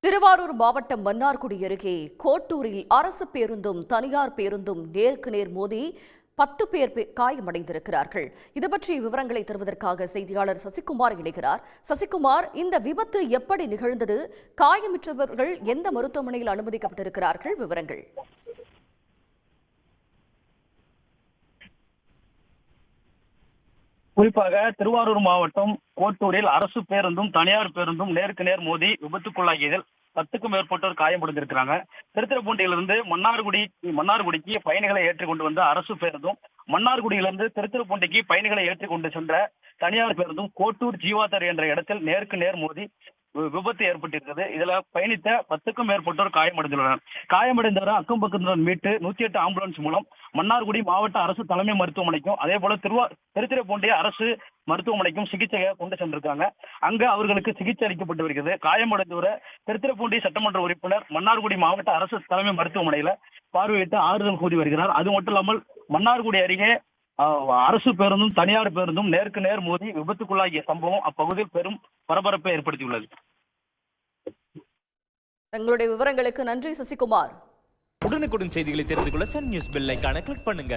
திருவாரூர் மாவட்டம் மன்னார்குடி அருகே கோட்டூரில் அரசு பேருந்தும் தனியார் பேருந்தும் நேருக்கு நேர் மோதி 10 பேர் காயமடைந்திருக்கிறார்கள். இதுபற்றி விவரங்களை தருவதற்காக செய்தியாளர் சசிகுமார் இணைகிறார். சசிகுமார், இந்த விபத்து எப்படி நிகழ்ந்தது? காயமுற்றவர்கள் எந்த மருத்துவமனையில் அனுமதிக்கப்பட்டிருக்கிறார்கள்? விவரங்கள். குறிப்பாக திருவாரூர் மாவட்டம் கோட்டூரில் அரசு பேருந்தும் தனியார் பேருந்தும் நேருக்கு நேர் மோதி விபத்துக்குள்ளாகியதில் 10க்கும் மேற்பட்டோர் காயமடைந்திருக்கிறாங்க. திருத்துறைப்பூண்டியிலிருந்து மன்னார்குடிக்கு பயணிகளை ஏற்றிக் கொண்டு வந்த அரசு பேருந்தும், மன்னார்குடியிலிருந்து திருத்துறைப்பூண்டிக்கு பயணிகளை ஏற்றிக் கொண்டு சென்ற தனியார் பேருந்தும் கோட்டூர் ஜீவாதர் என்ற இடத்தில் நேருக்கு நேர் மோதி விபத்து ஏற்பட்டிருக்கிறது. இதுல பயணித்த 10க்கும் மேற்பட்டோர் காயமடைந்துள்ளனர். காயமடைந்தவரை அக்கம் பக்கத்தினர் மீட்டு 108 ஆம்புலன்ஸ் மூலம் மன்னார்குடி மாவட்ட அரசு தலைமை மருத்துவமனைக்கும் அதே போல திருத்துறைப்பூண்டி அரசு மருத்துவமனைக்கும் சிகிச்சையை கொண்டு சென்றிருக்காங்க. அங்க அவர்களுக்கு சிகிச்சை அளிக்கப்பட்டு வருகிறது. காயமடைந்தவரை திருத்துறைப்பூண்டி சட்டமன்ற உறுப்பினர் மன்னார்குடி மாவட்ட அரசு தலைமை மருத்துவமனையில பார்வையிட்டு ஆறுதல் கூறி வருகிறார். அது மட்டும் இல்லாமல் மன்னார்குடி அருகே அரசு பேருந்தும் தனியார் பேருந்தும் நேருக்கு நேர் மோதி விபத்துக்குள்ளாகிய சம்பவம் அப்பகுதியில் பெரும் பரபரப்பை ஏற்படுத்தியுள்ளது. தங்களுடைய விவரங்களுக்கு நன்றி சசிகுமார். உடனுக்குடன் செய்திகளை தெரிந்து கொள்ள சன் நியூஸ் பெல் ஐகானை கிளிக் பண்ணுங்க.